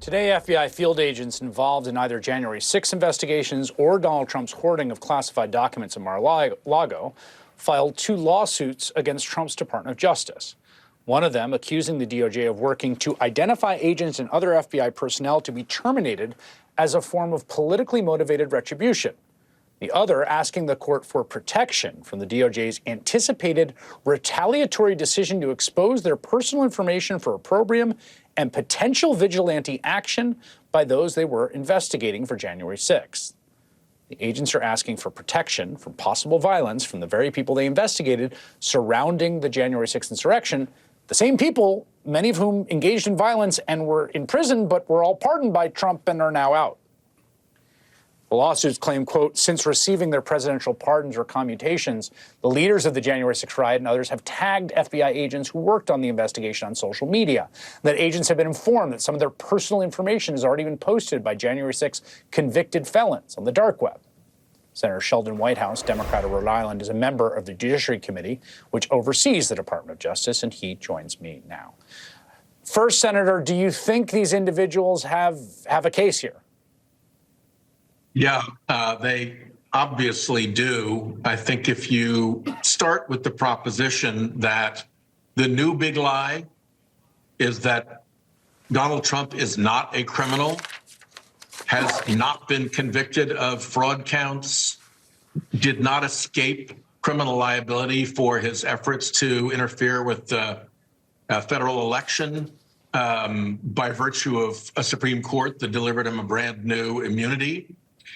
Today, FBI field agents involved in either January 6 investigations or Donald Trump's hoarding of classified documents in Mar-a-Lago filed 2 lawsuits against Trump's Department of Justice. One of them accusing the DOJ of working to identify agents and other FBI personnel to be terminated as a form of politically motivated retribution. The other asking the court for protection from the DOJ's anticipated retaliatory decision to expose their personal information for opprobrium and potential vigilante action by those they were investigating for January 6th. The agents are asking for protection from possible violence from the very people they investigated surrounding the January 6th insurrection, the same people, many of whom engaged in violence and were in prison but were all pardoned by Trump and are now out. The lawsuits claim, quote, since receiving their presidential pardons or commutations, the leaders of the January 6th riot and others have tagged FBI agents who worked on the investigation on social media. That agents have been informed that some of their personal information has already been posted by January 6th convicted felons on the dark web. Senator Sheldon Whitehouse, Democrat of Rhode Island, is a member of the Judiciary Committee, which oversees the Department of Justice, and he joins me now. First, Senator, do you think these individuals have a case here? Yeah, they obviously do. I think if you start with the proposition that the new big lie is that Donald Trump is not a criminal, has not been convicted of fraud counts, did not escape criminal liability for his efforts to interfere with the federal election by virtue of a Supreme Court that delivered him a brand new immunity.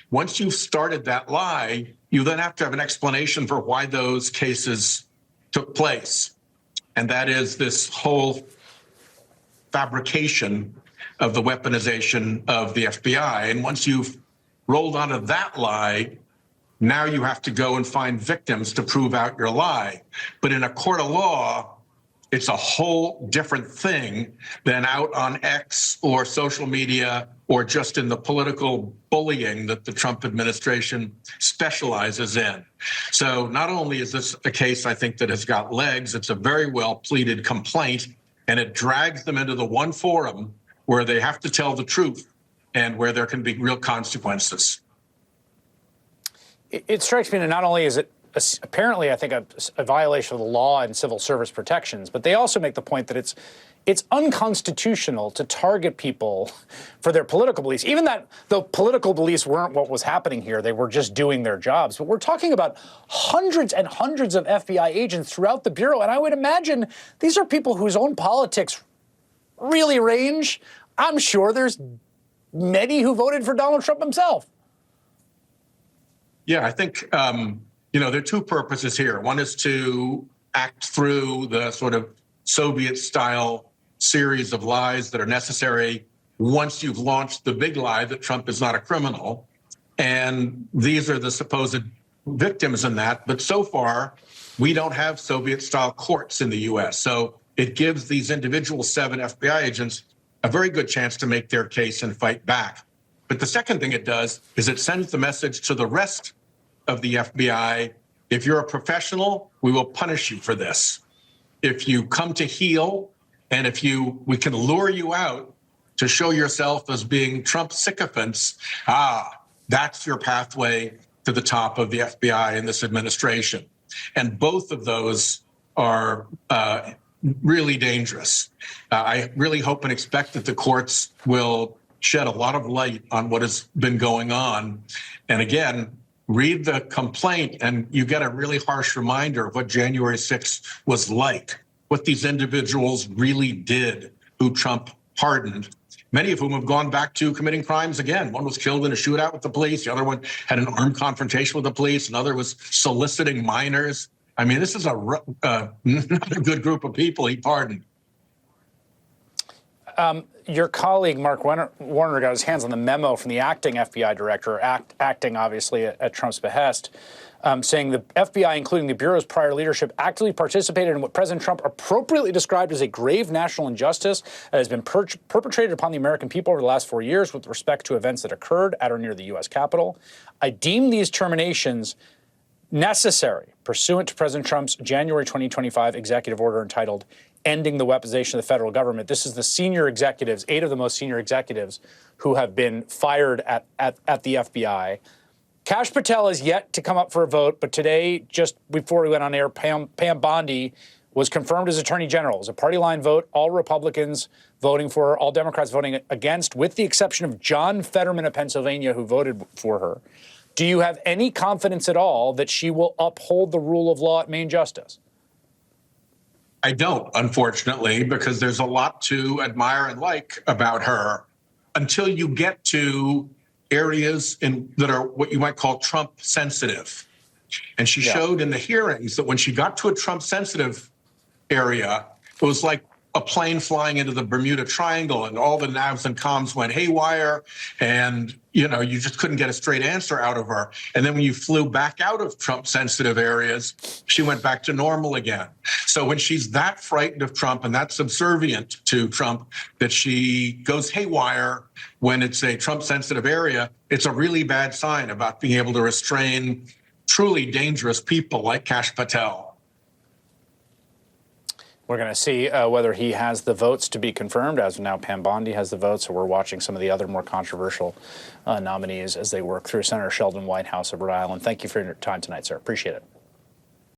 Once you've started that lie, you then have to have an explanation for why those cases took place. And that is this whole fabrication of the weaponization of the FBI. And once you've rolled onto that lie, now you have to go and find victims to prove out your lie. But in a court of law, it's a whole different thing than out on X or social media or just in the political bullying that the Trump administration specializes in. So not only is this a case, I think, that has got legs, it's a very well pleaded complaint, and it drags them into the one forum where they have to tell the truth and where there can be real consequences. It strikes me that not only is it apparently, I think, a violation of the law and civil service protections, but they also make the point that it's unconstitutional to target people for their political beliefs, even that the political beliefs weren't what was happening here. They were just doing their jobs. But we're talking about hundreds and hundreds of FBI agents throughout the Bureau. And I would imagine these are people whose own politics really range. I'm sure there's many who voted for Donald Trump himself. Yeah, I think, there are 2 purposes here. One is to act through the sort of Soviet-style series of lies that are necessary once you've launched the big lie that Trump is not a criminal. And these are the supposed victims in that. But so far, we don't have Soviet-style courts in the U.S. So it gives these individual 7 FBI agents a very good chance to make their case and fight back. But the second thing it does is it sends the message to the rest of the FBI: if you're a professional, we will punish you for this. If you come to heel, and we can lure you out to show yourself as being Trump sycophants, that's your pathway to the top of the FBI in this administration. And both of those are really dangerous. I really hope and expect that the courts will shed a lot of light on what has been going on. And again, read the complaint and you get a really harsh reminder of what January 6th was like, what these individuals really did who Trump pardoned, many of whom have gone back to committing crimes again. One was killed in a shootout with the police. The other one had an armed confrontation with the police. Another was soliciting minors. I mean, this is not a good group of people he pardoned. Your colleague, Mark Warner, got his hands on the memo from the acting FBI director, acting obviously at Trump's behest, saying the FBI, including the Bureau's prior leadership, actively participated in what President Trump appropriately described as a grave national injustice that has been perpetrated upon the American people over the last 4 years with respect to events that occurred at or near the U.S. Capitol. I deem these terminations necessary pursuant to President Trump's January 2025 executive order entitled ending the weaponization of the federal government. This is the senior executives, 8 of the most senior executives who have been fired at the FBI. Kash Patel is yet to come up for a vote, but today, just before we went on air, Pam Bondi was confirmed as Attorney General. It was a party line vote, all Republicans voting for her, all Democrats voting against, with the exception of John Fetterman of Pennsylvania, who voted for her. Do you have any confidence at all that she will uphold the rule of law at Main Justice? I don't, unfortunately, because there's a lot to admire and like about her until you get to areas that are what you might call Trump sensitive. And she showed in the hearings that when she got to a Trump sensitive area, it was like a plane flying into the Bermuda Triangle and all the navs and comms went haywire and, you just couldn't get a straight answer out of her. And then when you flew back out of Trump sensitive areas, she went back to normal again. So when she's that frightened of Trump and that subservient to Trump that she goes haywire when it's a Trump sensitive area, it's a really bad sign about being able to restrain truly dangerous people like Kash Patel. We're going to see whether he has the votes to be confirmed. As of now, Pam Bondi has the votes, so we're watching some of the other more controversial nominees as they work through. Senator Sheldon Whitehouse of Rhode Island, thank you for your time tonight, sir. Appreciate it.